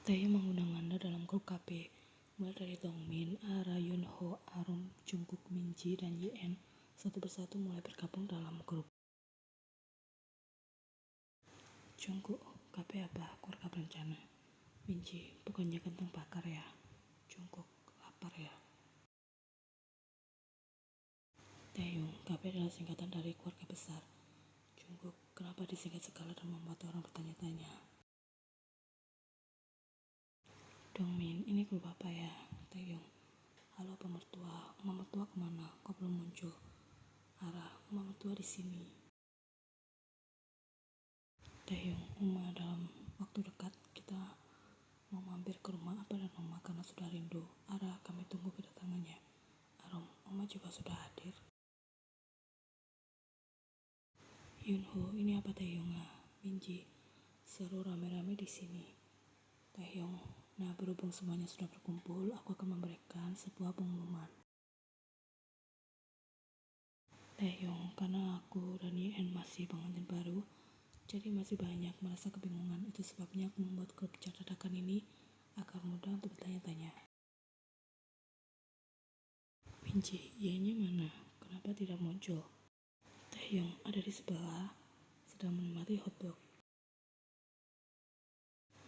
Taehyung mengundang Anda dalam grup KP, mulai dari Dongmin, Ara, Yunho, Arum, Jungkook, Minji, dan Yi-en satu persatu mulai bergabung dalam grup. Jungkook, KP apa? Keluarga berencana. Minji, bukannya kentang bakar ya? Jungkook, lapar ya? Taehyung, KP adalah singkatan dari keluarga besar. Jungkook, kenapa disingkat segala dan membuat orang bertanya-tanya? Dongmin, ini grup apa ya? Taehyung, halo pemertua, Oma mertua kemana? Kok belum muncul? Ara, Oma mertua di sini. Taehyung, Oma dalam waktu dekat kita mau mampir ke rumah Apa dan Oma karena sudah rindu. Ara, kami tunggu kedatangannya. Arum, Oma juga sudah hadir. Yunho, ini apa Taehyung? Minji, seru rame-rame di sini. Taehyung, nah berhubung semuanya sudah berkumpul, aku akan memberikan sebuah pengumuman. Taehyung, karena aku dan Yi-en masih pengantin baru, jadi masih banyak merasa kebingungan. Itu sebabnya aku membuat grup chat dadakan ini agar mudah untuk bertanya-tanya. Minji, Yi-nya mana? Kenapa tidak muncul? Taehyung, ada di sebelah, sedang menikmati hotdog.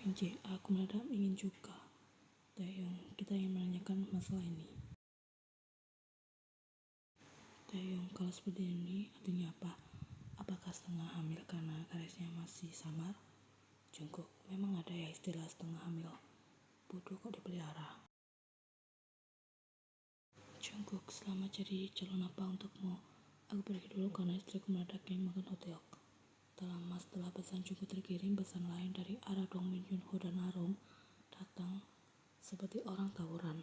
Minji, aku mendadak ingin juga. Taehyung, kita ingin menanyakan masalah ini. Taehyung, kalau seperti ini artinya apa? Apakah setengah hamil karena garisnya masih samar? Jungkook, memang ada ya istilah setengah hamil? Bodoh kok dipelihara. Jungkook, selamat jadi calon apa untukmu? Aku pergi dulu karena istriku mendadak ingin makan hotdog. Tak lama setelah pesan Jungkook terkirim, pesan lain dari Ara, Dongmin, Yunho, dan Arum datang seperti orang tawuran.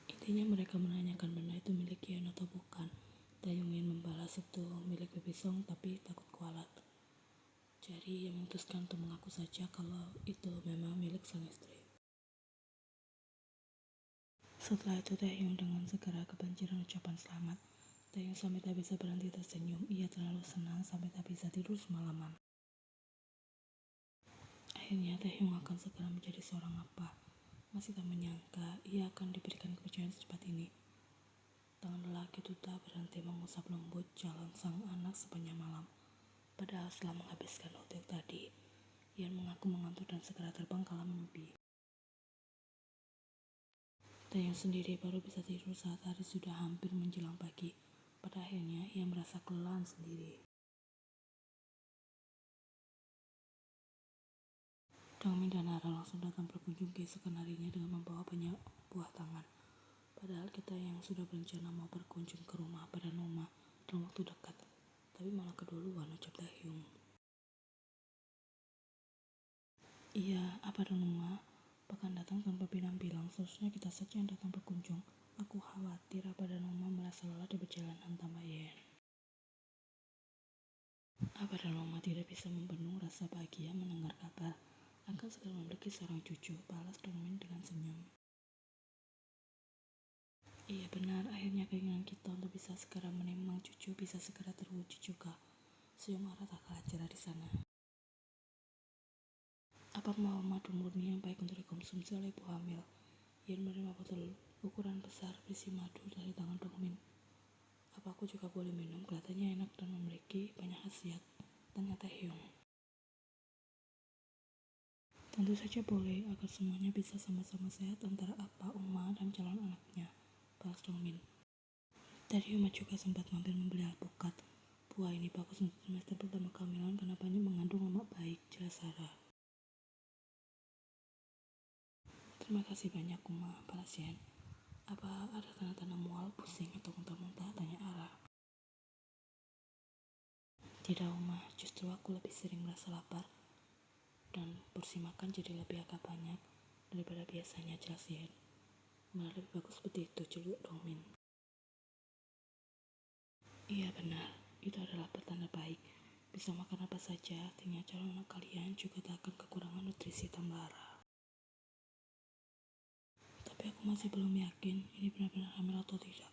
Intinya mereka menanyakan benda itu milik Yi-en atau bukan. Taehyung ingin membalas itu milik Baby Song tapi takut kualat. Jadi ia memutuskan untuk mengaku saja kalau itu memang milik sang istri. Setelah itu Taehyung dengan segera kebanjiran ucapan selamat. Taehyung sampai tak bisa berhenti tersenyum. Ia terlalu senang sampai tak bisa tidur semalaman. Akhirnya Taehyung akan segera menjadi seorang apa. Masih tak menyangka ia akan diberikan kepercayaan secepat ini. Tangan lelaki itu tak berhenti mengusap lembut jalan sang anak sepanjang malam. Padahal setelah menghabiskan hotdog tadi, Yi-en mengaku mengantuk dan segera terbang ke alam mimpi. Taehyung sendiri baru bisa tidur saat hari sudah hampir menjelang pagi. Pada akhirnya ia merasa kelelahan sendiri. Dongmin dan Ara langsung datang berkunjung keesokan harinya dengan membawa banyak buah tangan. Padahal kita yang sudah berencana mau berkunjung ke rumah pada Noma dalam waktu dekat, tapi malah keduluan, ucap Taehyung. Iya, apa dan Noma? Bahkan datang tanpa bilang-bilang, seharusnya kita saja yang datang berkunjung. Aku khawatir apa dan Noma merasa lelah di perjalanan, tambah Yi-en. Apa dan Noma tidak bisa membendung rasa bahagia mendengar kabar akan segera memiliki seorang cucu, balas Dongmin dengan senyum. Iya benar, akhirnya keinginan kita untuk bisa segera menimang cucu bisa segera terwujud juga. Senyum Ara tak kalah cerah di sana. Apa mau madu murni yang baik untuk dikonsumsi oleh ibu hamil? Yi-en menerima botol ukuran besar berisi madu dari tangan Dongmin. Apa aku juga boleh minum? Kelihatannya enak dan memiliki banyak khasiat, tanya Taehyung. Tentu saja boleh, agar semuanya bisa sama-sama sehat antara Apa, Uma, dan calon anaknya, balas Dongmin. Tadi Uma juga sempat mampir membeli alpukat. Buah ini bagus untuk semester pertama kehamilan karena banyak mengandung lemak baik, jelas Sarah. Terima kasih banyak Uma, balas Yi-en. Apa ada tanda-tanda mual, pusing, atau muntah-muntah, tanya Ara. Tidak Uma, justru aku lebih sering merasa lapar dan porsi makan jadi lebih agak banyak daripada biasanya, jelas Yi-en. Malah lebih bagus seperti itu, celuk Dongmin. Iya benar, itu adalah pertanda baik. Bisa makan apa saja, artinya calon anak kalian juga tak akan kekurangan nutrisi, tambah Ara. Tapi aku masih belum yakin ini benar-benar hamil atau tidak.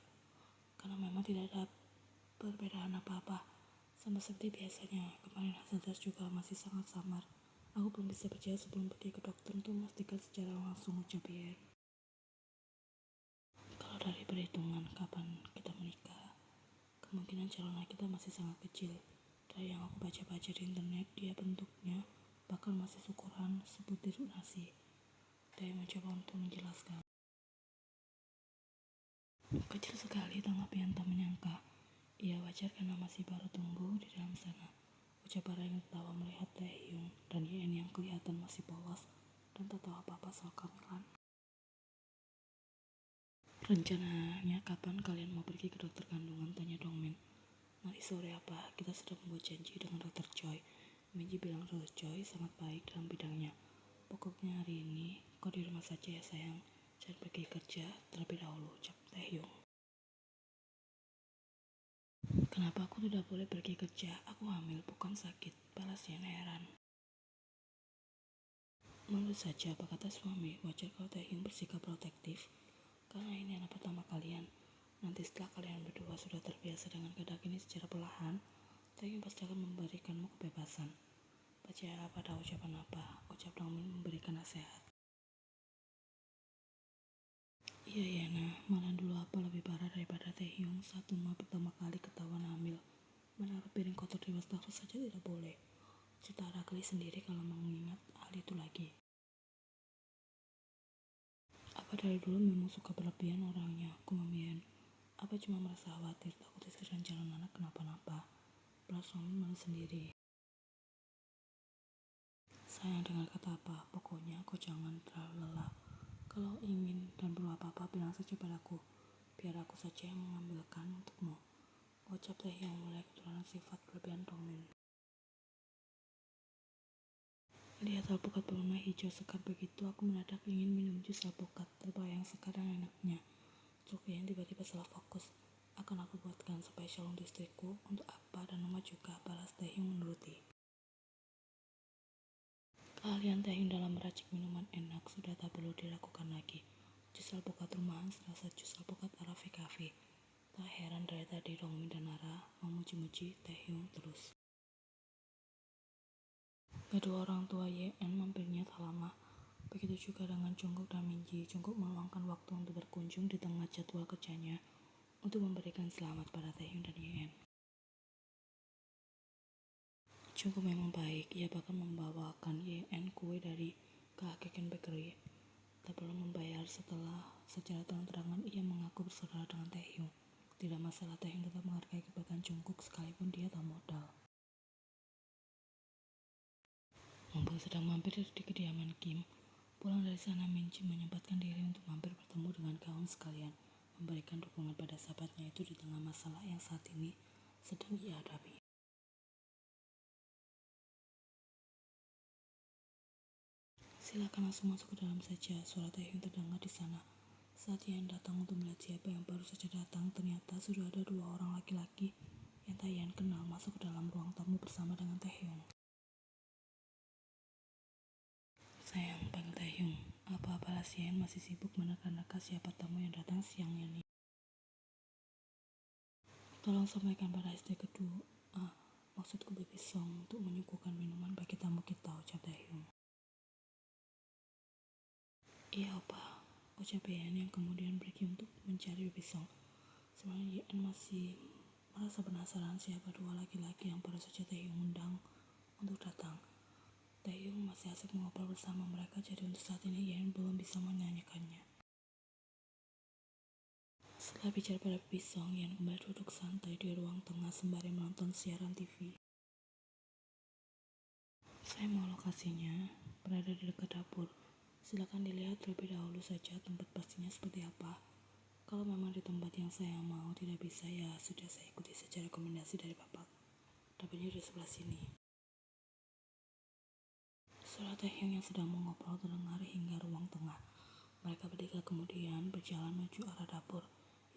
Karena memang tidak ada perbedaan apa-apa. Sama seperti biasanya, kemarin hasil tes juga masih sangat samar. Aku belum bisa percaya sebelum pergi ke dokter untuk memastikan secara langsung, ucap Yen. Kalau dari perhitungan kapan kita menikah, kemungkinan calon kita masih sangat kecil. Dari yang aku baca-baca di internet, dia bentuknya bakal masih ukuran sebutir nasi. Dia mencoba untuk menjelaskan. Kecil sekali, tanggapi yang tak menyangka. Ia wajar karena masih baru tumbuh di dalam sana. Ucap para yang tertawa melihat Taehyung dan Yen yang kelihatan masih polos dan tak tahu apa-apa soal kehamilan. Rencananya kapan kalian mau pergi ke dokter kandungan, tanya Dongmin. Nanti sore apa? Kita sudah membuat janji dengan dokter Choi. Minji bilang dokter Choi sangat baik dalam bidangnya. Pokoknya hari ini kau di rumah saja ya sayang. Jangan pergi kerja terlebih dahulu, ucap Taehyung. Kenapa aku tidak boleh pergi kerja? Aku hamil, bukan sakit, balas Yen heran. Menurut saja, apa kata suami, wajar kalau Taehyung bersikap protektif. Karena ini anak pertama kalian. Nanti setelah kalian berdua sudah terbiasa dengan keadaan ini secara perlahan, Taehyung pasti akan memberikanmu kebebasan. Percayalah pada ucapan apa, ucap Dongmin memberikan nasihat. Iya Yana, malah dulu apa lebih parah daripada Taehyung saat Uma pertama kali ketahuan hamil. Menaruh piring kotor di wastafel saja tidak boleh. Cerita Rakli sendiri kalau mengingat hal itu lagi. Apa dari dulu memang suka berlebihan orangnya, kumam Yen. Apa cuma merasa khawatir takut istri dan calon anak kenapa-napa? Balas suami malu sendiri. Sayang dengar kata apa, pokoknya kau jangan terlalu lelah. Kalau ingin dan perlu apa-apa bilang saja padaku. Biar aku saja yang mengambilkan untukmu. Ucap Taehyung mulai keturunan sifat berlebihan Dongmin. Lihat alpukat berwarna hijau segar begitu, aku mendadak ingin minum jus alpukat. Terbayang sekarang enaknya. Truk yang tiba-tiba salah fokus. Akan aku buatkan spesial untuk istriku. Untuk apa dan Uma juga, balas Taehyung menuruti. Keahlian Taehyung dalam meracik minuman enak sudah tak perlu diragukan lagi. Jus alpukat rumahan serasa jus alpukat Arafi Cafe. Tak heran dari tadi Dongmin dan Nara memuji-muji Taehyung terus. Kedua orang tua Yen mampirnya tak lama. Begitu juga dengan Jungkook dan Minji. Jungkook meluangkan waktu untuk berkunjung di tengah jadwal kerjanya untuk memberikan selamat pada Taehyung dan Yen. Jungkook memang baik, ia bahkan membawakan Yen kue dari Kehakekan Bakery. Tak perlu membayar secara terang-terangan ia mengaku bersaudara dengan Taehyung. Tidak masalah, Taehyung tetap menghargai kebaikan Jungkook sekalipun dia tak modal. Mumpung sedang mampir di kediaman Kim, pulang dari sana Minji menyempatkan diri untuk mampir bertemu dengan kaum sekalian, memberikan dukungan pada sahabatnya itu di tengah masalah yang saat ini sedang ia hadapi. Silakan langsung masuk ke dalam saja, suara Taehyung terdengar di sana. Saat Yen datang untuk melihat siapa yang baru saja datang, ternyata sudah ada dua orang laki-laki yang tak Yen kenal masuk ke dalam ruang tamu bersama dengan Taehyung. Sayang, panggil Taehyung. Apa balas Yen masih sibuk menerka-nerka siapa tamu yang datang siang ini. Tolong sampaikan pada istri kedua, maksudku Baby Song, untuk menyuguhkan minuman bagi tamu kita, ucap Taehyung. Iya opa, ucap Yen yang kemudian pergi untuk mencari Baby Song. Sebenarnya Yen masih merasa penasaran siapa dua laki-laki yang baru saja Taehyung undang untuk datang. Taehyung masih asik mengobrol bersama mereka, jadi untuk saat ini Yen belum bisa menanyakannya. Setelah bicara pada Baby Song, Yen kembali duduk santai di ruang tengah sembari menonton siaran TV. Saya mau lokasinya berada di dekat dapur. Silakan dilihat terlebih dahulu saja tempat pastinya seperti apa. Kalau memang di tempat yang saya mau tidak bisa, ya sudah saya ikuti saja rekomendasi dari Bapak. Dapurnya di sebelah sini. Suara Taehyung yang sedang mengobrol terdengar hingga ruang tengah. Mereka bertiga kemudian berjalan menuju arah dapur.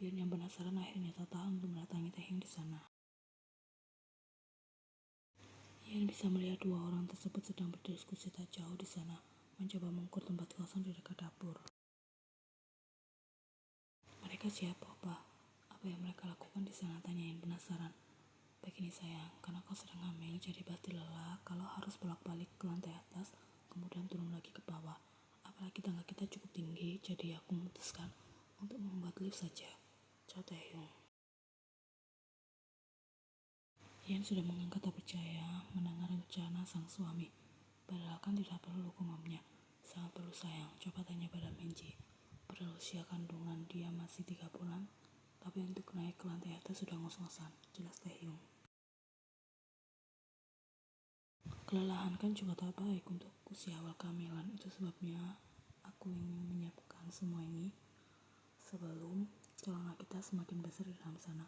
Yen yang penasaran akhirnya tertahan untuk mendatangi Taehyung di sana. Yen bisa melihat dua orang tersebut sedang berdiskusi tak jauh di sana, mencoba mengukur tempat kosong di dekat dapur. Mereka siapa, Pak? Apa yang mereka lakukan di sana? Tanya Yen penasaran. Begini sayang, karena kau sedang hamil, jadi pasti lelah kalau harus bolak-balik ke lantai atas, kemudian turun lagi ke bawah. Apalagi tangga kita cukup tinggi, jadi aku memutuskan untuk membuat lift saja. Ciao Taehyung. Ian sudah menganggap tak percaya mendengar rencana sang suami. Padahal kan tidak perlu hukumannya. Sangat perlu sayang, coba tanya pada Minji. Pada usia kandungan dia masih 3 bulan, tapi untuk naik ke lantai atas sudah ngos-ngosan, jelas Taehyung. Kelelahan kan juga tak baik untuk usia awal kehamilan, itu sebabnya aku ingin menyiapkan semua ini sebelum calon kita semakin besar di dalam sana.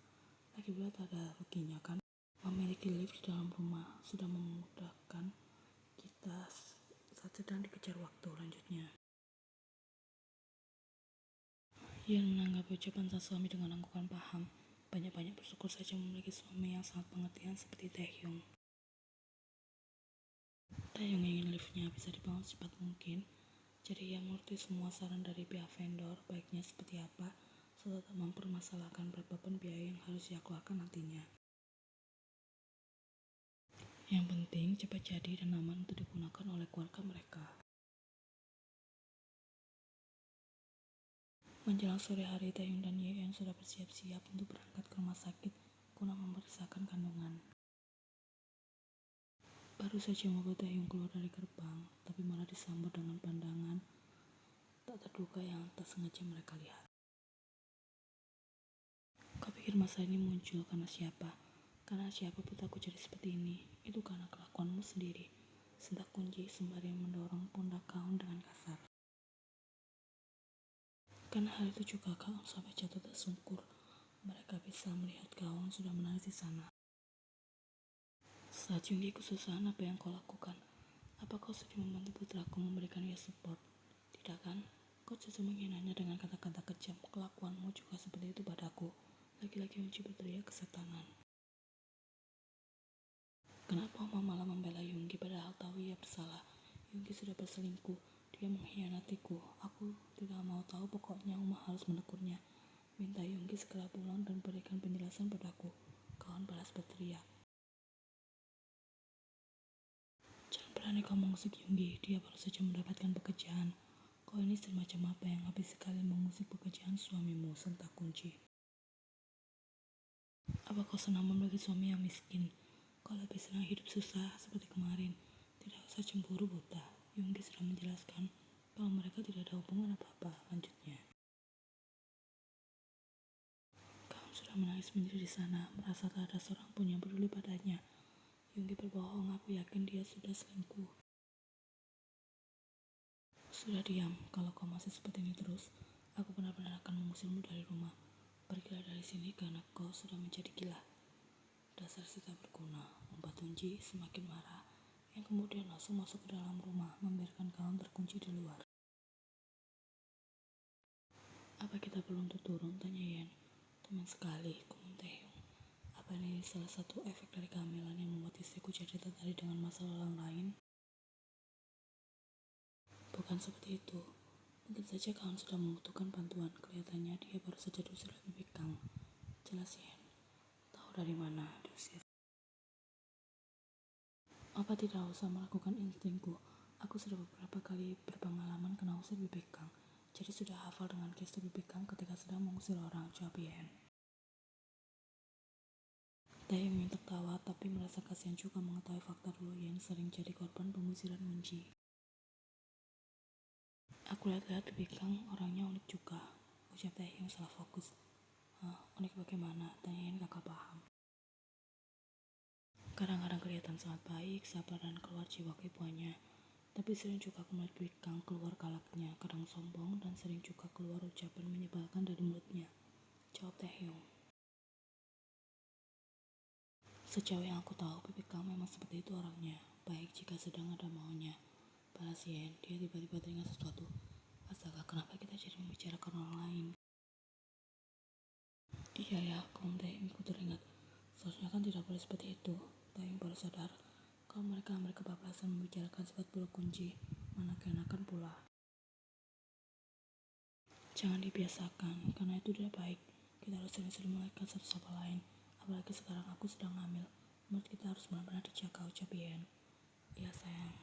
Lagi pula tak ada ruginya kan. Memiliki lift di dalam rumah sudah memudahkan kita saat sedang dikejar waktu. Lanjutnya, ia menanggapi ucapan sang suami dengan anggukan paham. Banyak-banyak bersyukur saja memiliki suami yang sangat pengertian seperti Taehyung. Taehyung ingin liftnya bisa dibangun secepat mungkin, jadi ia mengerti semua saran dari pihak vendor, baiknya seperti apa, serta tak mempermasalahkan berapapun biaya yang harus ia keluarkan nantinya. Yang penting cepat jadi dan aman untuk digunakan oleh keluarga mereka. Menjelang sore hari, Taehyung dan Yeon sudah bersiap-siap untuk berangkat ke rumah sakit guna memeriksakan kandungan. Baru saja mobil Taehyung keluar dari gerbang, tapi malah disambut dengan pandangan tak terduga yang tak sengaja mereka lihat. Kau pikir masalah ini muncul karena siapa? Karena siapa putraku jadi seperti ini? Itu karena kelakuanmu sendiri. Sentak kunci sembari mendorong pundak Kaun dengan kasar. Karena hal itu juga Kaun sampai jatuh tersungkur. Mereka bisa melihat Kaun sudah menangis di sana. Saat Junggi kesusahan, apa yang kau lakukan? Apa kau sedih membantu putraku memberikan ia support? Tidak kan? Kau justru menghinanya dengan kata-kata kejam. Kelakuanmu juga seperti itu padaku. Laki-laki Yongji berteriak kesetanan. Kenapa Oma malah membela Yonggi padahal tahu ia bersalah? Yonggi sudah berselingkuh. Dia mengkhianatiku. Aku tidak mau tahu, pokoknya Oma harus menegurnya. Minta Yonggi segera pulang dan berikan penjelasan padaku. Kawan balas berteriak. Jangan berani kau mengusik Yonggi. Dia baru saja mendapatkan pekerjaan. Kau ini istri macam apa yang habis sekali mengusik pekerjaan suamimu? Sentak kunci. Apa kau senang memiliki suami yang miskin? Kau lebih senang hidup susah seperti kemarin. Tidak usah cemburu buta. Yonggi sudah menjelaskan kalau mereka tidak ada hubungan apa-apa. Lanjutnya, Kaun sudah menangis sendiri di sana, merasa tak ada seorang pun yang peduli padanya. Yonggi berbohong, aku yakin dia sudah selingkuh. Sudah diam, kalau kau masih seperti ini terus, aku benar-benar akan mengusirmu dari rumah. Pergilah dari sini karena kau sudah menjadi gila. Dasar si tak berguna, umpat Tunji semakin marah, yang kemudian langsung masuk ke dalam rumah, membiarkan Kaun terkunci di luar. Apa kita perlu untuk turun? Tanya Yen. Teman sekali, komentar Taehyung. Apa ini salah satu efek dari kehamilan yang membuat istriku jadi tertarik dengan masalah orang lain? Bukan seperti itu. Mungkin saja Kaun sudah membutuhkan bantuan. Kelihatannya dia baru saja diusir oleh Bikang. Jelas Yen. Tahu dari mana diusir? Apa tidak usah melakukan instingku? Aku sudah beberapa kali berpengalaman kena usir Bikang. Jadi sudah hafal dengan gestur Bikang ketika sedang mengusir orang. Jawab Yen. Taehyung ingin tertawa, tapi merasa kasihan juga mengetahui fakta dulu Yen sering jadi korban pengusiran Munji. Aku lihat-lihat Bikang orangnya unik juga. Ucap Taehyung salah fokus. Hah, unik bagaimana? Tanya Yen kakak paham. Kadang-kadang kelihatan sangat baik, sabar dan keluar jiwa keibuannya. Tapi sering juga aku melihat Bikang keluar galaknya, kadang sombong dan sering juga keluar ucapan menyebalkan dari mulutnya. Jawab Taehyung. Sejauh yang aku tahu, Bikang memang seperti itu orangnya. Baik jika sedang ada maunya. Balas Yen, dia tiba-tiba teringat sesuatu. Astaga, kenapa kita jadi membicarakan orang lain? Iya ya, kaum Taehyung teringat. Seharusnya kan tidak boleh seperti itu. Taehyung baru sadar kalau mereka kebablasan membicarakan sifat buruk kunci. Mana keenakan pula. Jangan dibiasakan, karena itu tidak baik. Kita harus sering-sering melihat satu sama lain. Apalagi sekarang aku sedang hamil. Menurut kita harus benar-benar dijaga, ucap Yen. Iya sayang.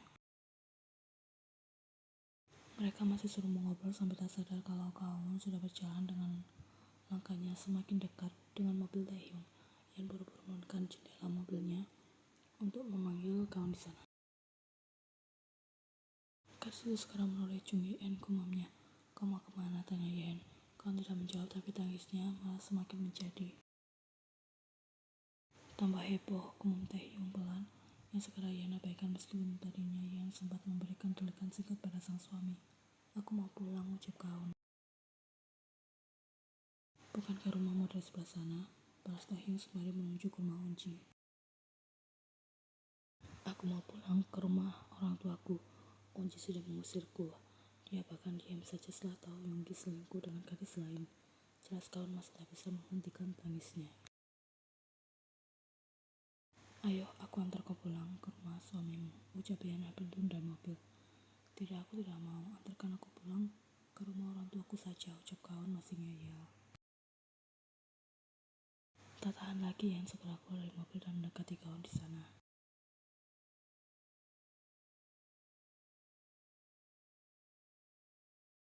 Mereka masih suruh mengobrol sambil tak sadar kalau Kaun sudah berjalan dengan langkahnya semakin dekat dengan mobil Taehyung. Yen buru-buru menurunkan jendela mobilnya untuk memanggil Kaun di sana. Gadis itu sekarang menoleh Jung Yen, gumamnya. Kau mau kemana? Tanya Yen. Kaun tidak menjawab, tapi tangisnya malah semakin menjadi tambah heboh, gumam Taehyung pelan yang segera Yen abaikan meskipun tadinya Yen sempat memberikan tulikan singkat pada sang suami. Aku mau pulang, ucap Kaun. Bukankah rumahmu dari sebelah sana? Balas Taehyung sembari menuju ke rumah Unji. Aku mau pulang ke rumah orang tuaku. Unji sudah mengusirku. Dia bahkan diam saja setelah tahu Yonggi selingkuh dengan gadis lain. Jelas Kaun masih tak bisa menghentikan tangisnya. Ayo, aku antar kau pulang ke rumah suamimu, ucap Yen sambil tunda mobil. Tidak, aku tidak mau. Antarkan aku pulang ke rumah orang tuaku saja, ucap Kaun masih ngeyel. Tak tahan lagi, Yen segera keluar dari mobil dan mendekati Kaun di sana.